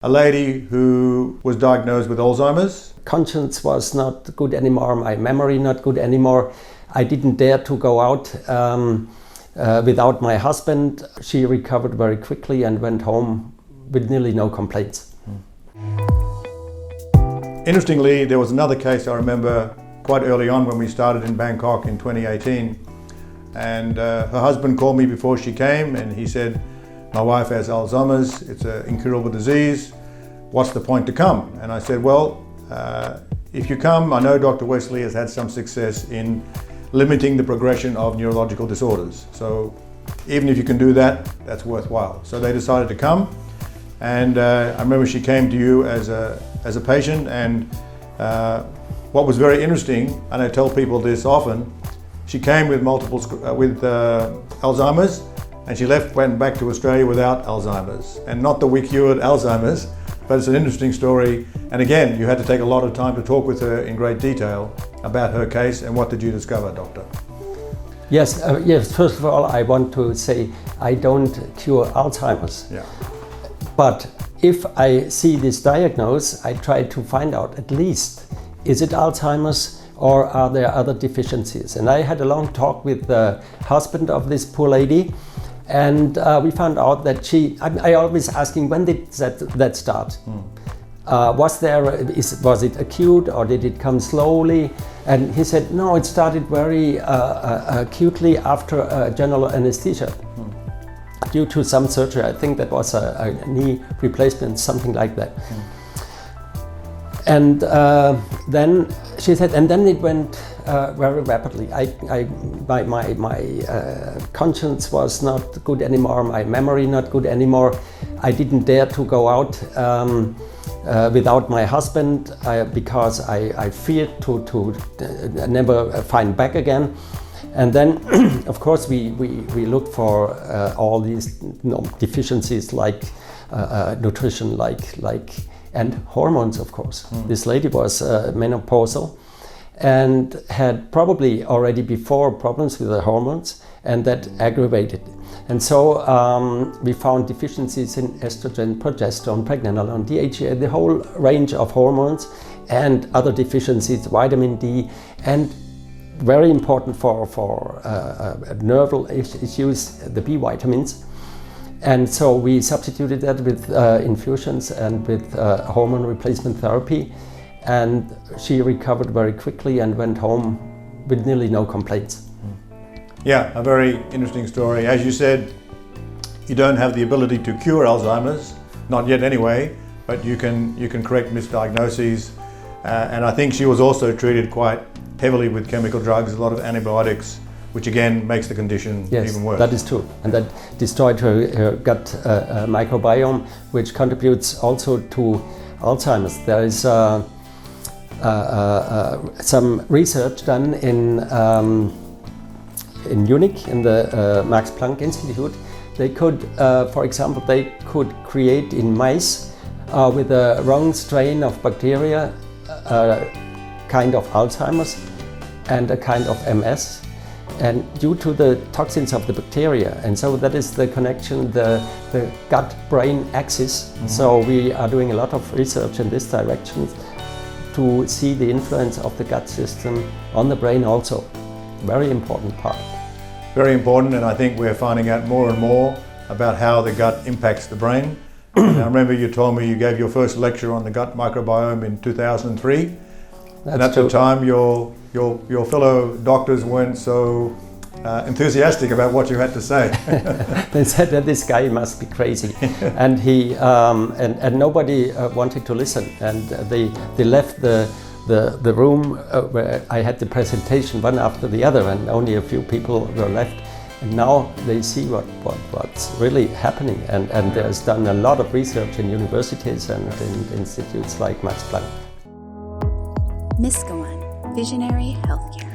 A lady who was diagnosed with Alzheimer's. Conscience was not good anymore, my memory not good anymore. I didn't dare to go out without my husband. She recovered very quickly and went home with nearly no complaints. Interestingly, there was another case I remember quite early on when we started in Bangkok in 2018. And her husband called me before she came and he said, "My wife has Alzheimer's, it's an incurable disease, what's the point to come?" And I said, well, if you come, I know Dr. Wessolly has had some success in limiting the progression of neurological disorders. So even if you can do that, that's worthwhile. So they decided to come, and I remember she came to you as a patient, and what was very interesting, and I tell people this often, she came with Alzheimer's, and she went back to Australia without Alzheimer's. And not that we cured Alzheimer's, but it's an interesting story. And again, you had to take a lot of time to talk with her in great detail about her case. And what did you discover, Doctor? Yes, first of all, I want to say I don't cure Alzheimer's. Yeah. But if I see this diagnose, I try to find out at least, is it Alzheimer's or are there other deficiencies? And I had a long talk with the husband of this poor lady. And we found out that I always asking, when did that start? Was it acute or did it come slowly? And he said, no, it started very acutely after general anesthesia due to some surgery. I think that was a knee replacement, something like that. And then she said, and then it went very rapidly. My conscience was not good anymore, my memory not good anymore. I didn't dare to go out without my husband because I feared to never find back again. And then, of course, we looked for all these deficiencies like nutrition, and hormones, of course. This lady was menopausal and had probably already before problems with the hormones, and that aggravated. And so we found deficiencies in estrogen, progesterone, pregnenolone, DHEA, the whole range of hormones, and other deficiencies, vitamin D, and very important for nerval issues, the B vitamins. And so we substituted that with infusions and with hormone replacement therapy, and she recovered very quickly and went home with nearly no complaints. Yeah, a very interesting story. As you said, you don't have the ability to cure Alzheimer's, not yet anyway, but you can correct misdiagnoses. And I think she was also treated quite heavily with chemical drugs, a lot of antibiotics, which again makes the condition even worse. That is true, and that destroyed her gut microbiome, which contributes also to Alzheimer's. There is some research done in Munich in the Max Planck Institute. They could, for example, create in mice with a wrong strain of bacteria, kind of Alzheimer's and a kind of MS. And due to the toxins of the bacteria, and so that is the connection, the gut-brain axis. So we are doing a lot of research in this direction to see the influence of the gut system on the brain also. Very important part. Very important, and I think we're finding out more and more about how the gut impacts the brain. I remember you told me you gave your first lecture on the gut microbiome in 2003. And at the time your fellow doctors weren't so enthusiastic about what you had to say. They said that this guy must be crazy, and he and nobody wanted to listen, and they left the room where I had the presentation one after the other, and only a few people were left. And now they see what's really happening, and there's done a lot of research in universities and in institutes like Max Planck. Miskawaan, Visionary Healthcare.